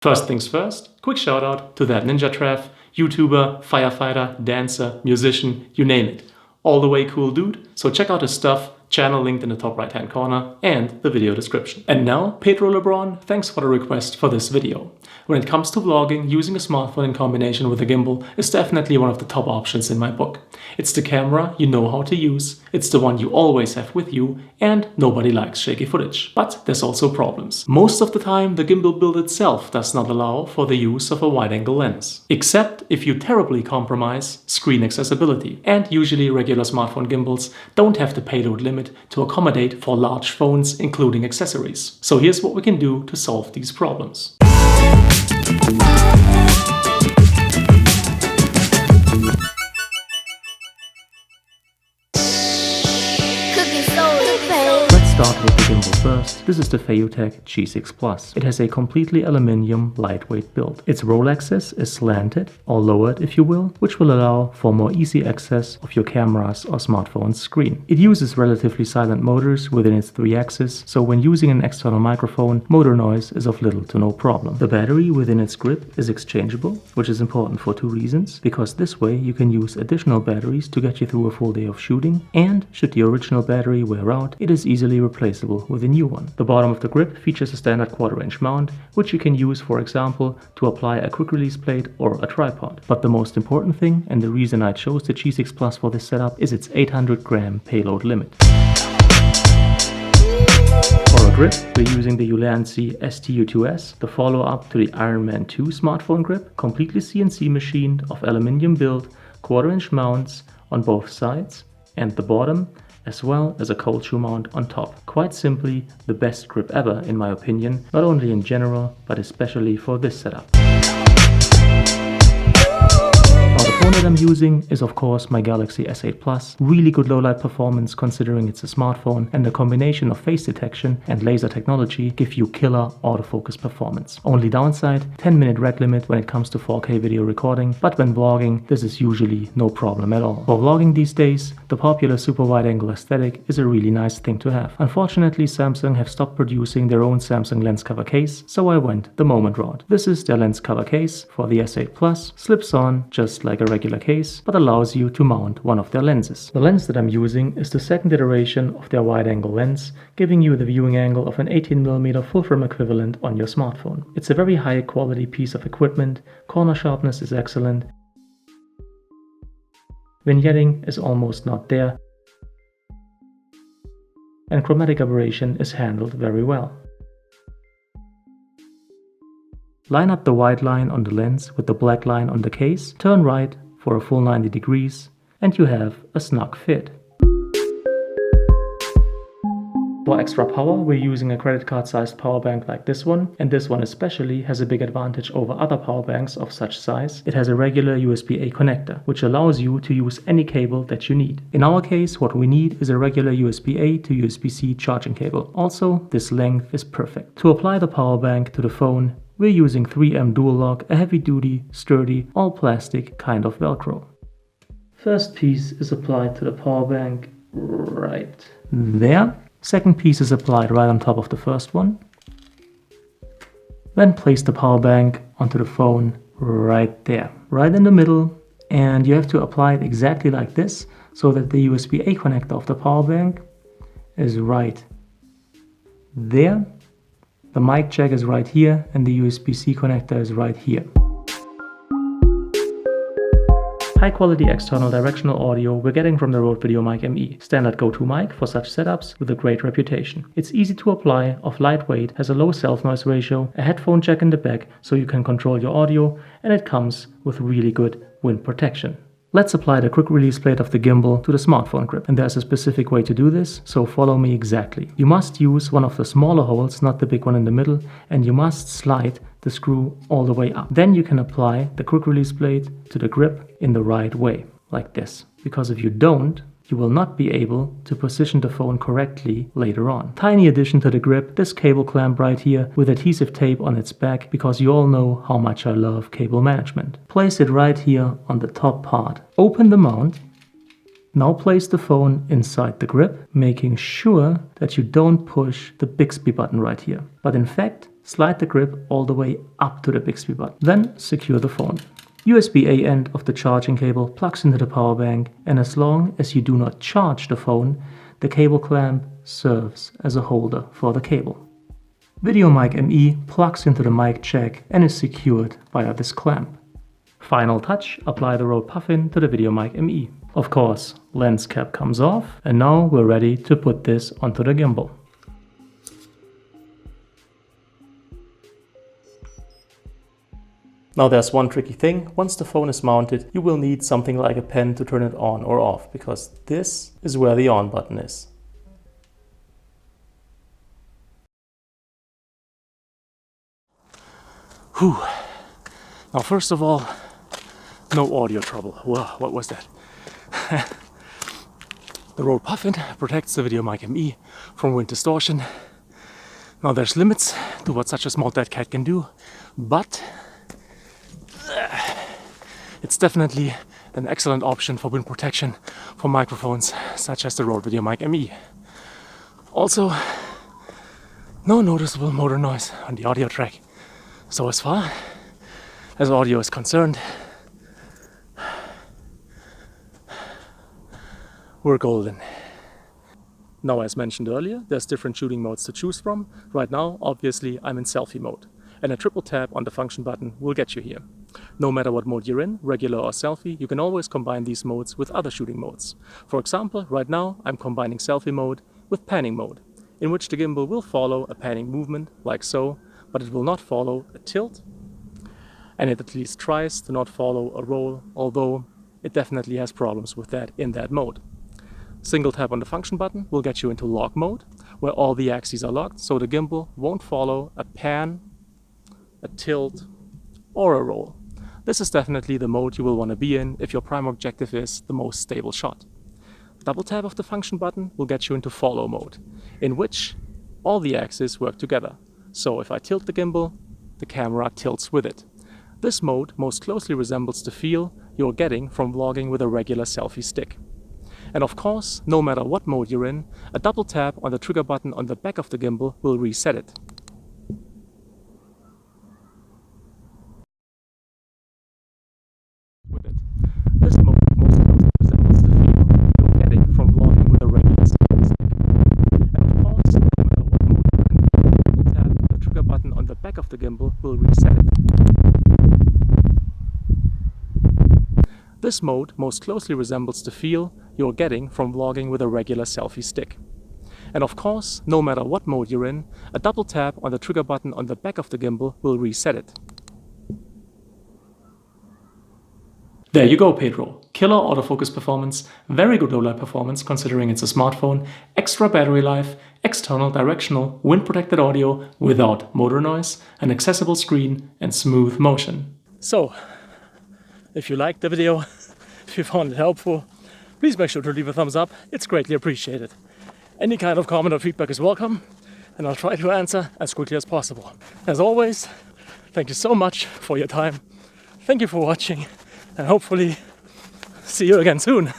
First things first, quick shout out to that Ninja Trev, YouTuber, firefighter, dancer, musician, you name it. All the way cool dude, so check out his stuff, channel linked in the top right hand corner and the video description. And now, Pedro Lebron, thanks for the request for this video. When it comes to vlogging, using a smartphone in combination with a gimbal is definitely one of the top options in my book. It's the camera you know how to use, it's the one you always have with you, and nobody likes shaky footage. But there's also problems. Most of the time, the gimbal build itself does not allow for the use of a wide-angle lens. Except if you terribly compromise screen accessibility. And usually regular smartphone gimbals don't have the payload limit to accommodate for large phones, including accessories. So here's what we can do to solve these problems. Let's start with the gimbal first. This is the Feiyu Tech G6 Plus. It has a completely aluminium lightweight build. Its roll axis is slanted or lowered if you will, which will allow for more easy access of your camera's or smartphone's screen. It uses relatively silent motors within its 3 axes, so when using an external microphone, motor noise is of little to no problem. The battery within its grip is exchangeable, which is important for 2 reasons, because this way you can use additional batteries to get you through a full day of shooting, and should the original battery wear out, it is easily replaceable with a new one. The bottom of the grip features a standard 1/4" mount, which you can use, for example, to apply a quick release plate or a tripod. But the most important thing, and the reason I chose the G6 Plus for this setup, is its 800-gram payload limit. For a grip, we're using the Ulanzi STU2S, the follow-up to the Iron Man 2 smartphone grip, completely CNC machined of aluminium build, 1/4" mounts on both sides, and the bottom, as well as a cold shoe mount on top. Quite simply, the best grip ever in my opinion, not only in general, but especially for this setup. The phone that I'm using is of course my Galaxy S8 Plus. Really good low light performance considering it's a smartphone, and the combination of face detection and laser technology give you killer autofocus performance. Only downside, 10-minute rec limit when it comes to 4K video recording, but when vlogging this is usually no problem at all. For vlogging these days, the popular super wide angle aesthetic is a really nice thing to have. Unfortunately, Samsung have stopped producing their own Samsung lens cover case, so I went the Moment route. This is their lens cover case for the S8 Plus, slips on just like a regular case, but allows you to mount one of their lenses. The lens that I'm using is the second iteration of their wide-angle lens, giving you the viewing angle of an 18mm full-frame equivalent on your smartphone. It's a very high-quality piece of equipment, corner sharpness is excellent, vignetting is almost not there, and chromatic aberration is handled very well. Line up the white line on the lens with the black line on the case, turn right for a full 90 degrees, and you have a snug fit. For extra power, we're using a credit card sized power bank like this one, and this one especially has a big advantage over other power banks of such size. It has a regular USB-A connector, which allows you to use any cable that you need. In our case, what we need is a regular USB-A to USB-C charging cable. Also, this length is perfect. To apply the power bank to the phone, we're using 3M Dual Lock, a heavy-duty, sturdy, all-plastic kind of Velcro. First piece is applied to the power bank right there. Second piece is applied right on top of the first one. Then place the power bank onto the phone right there, right in the middle, and you have to apply it exactly like this so that the USB-A connector of the power bank is right there. The mic jack is right here and the USB-C connector is right here. High quality external directional audio we're getting from the Rode VideoMic ME, standard go-to mic for such setups with a great reputation. It's easy to apply, of lightweight, has a low self-noise ratio, a headphone jack in the back so you can control your audio, and it comes with really good wind protection. Let's apply the quick release plate of the gimbal to the smartphone grip, and there's a specific way to do this, so follow me exactly. You must use one of the smaller holes, not the big one in the middle, and you must slide the screw all the way up. Then you can apply the quick release plate to the grip in the right way, like this. Because if you don't, you will not be able to position the phone correctly later on. Tiny addition to the grip, this cable clamp right here with adhesive tape on its back, because you all know how much I love cable management. Place it right here on the top part. Open the mount. Now place the phone inside the grip, making sure that you don't push the Bixby button right here, but in fact slide the grip all the way up to the Bixby button. Then secure the phone. USB-A end of the charging cable plugs into the power bank, and as long as you do not charge the phone, the cable clamp serves as a holder for the cable. Video mic ME plugs into the mic jack and is secured via this clamp. Final touch, apply the Rode puffin to the Video mic ME. Of course, lens cap comes off, and now we're ready to put this onto the gimbal. Now there's one tricky thing. Once the phone is mounted, you will need something like a pen to turn it on or off, because this is where the on button is. Whew. Now first of all, no audio trouble. Whoa, what was that? The Rode puffin protects the Video mic ME from wind distortion. Now there's limits to what such a small dead cat can do, but it's definitely an excellent option for wind protection for microphones such as the Rode Video mic ME. Also, no noticeable motor noise on the audio track. So as far as audio is concerned, we're golden. Now, as mentioned earlier, there's different shooting modes to choose from. Right now, obviously, I'm in selfie mode, and a triple tap on the function button will get you here. No matter what mode you're in, regular or selfie, you can always combine these modes with other shooting modes. For example, right now I'm combining selfie mode with panning mode, in which the gimbal will follow a panning movement, like so, but it will not follow a tilt, and it at least tries to not follow a roll, although it definitely has problems with that in that mode. Single tap on the function button will get you into lock mode, where all the axes are locked, so the gimbal won't follow a pan, a tilt, or a roll. This is definitely the mode you will want to be in if your prime objective is the most stable shot. Double tap of the function button will get you into follow mode, in which all the axes work together. So if I tilt the gimbal, the camera tilts with it. This mode most closely resembles the feel you're getting from vlogging with a regular selfie stick. And of course, no matter what mode you're in, a double tap on the trigger button on the back of the gimbal will reset it. With it. This mode most closely resembles the feel you're getting from vlogging with a regular selfie stick. And of course, no matter what mode you're in, a double tap on the trigger button on the back of the gimbal will reset it. This mode most closely resembles the feel you're getting from vlogging with a regular selfie stick. And of course, no matter what mode you're in, a double tap on the trigger button on the back of the gimbal will reset it. There you go, Pedro. Killer autofocus performance, very good low light performance considering it's a smartphone, extra battery life, external directional wind protected audio without motor noise, an accessible screen, and smooth motion. So, if you liked the video, if you found it helpful, please make sure to leave a thumbs up. It's greatly appreciated. Any kind of comment or feedback is welcome, and I'll try to answer as quickly as possible. As always, thank you so much for your time. Thank you for watching, and hopefully see you again soon.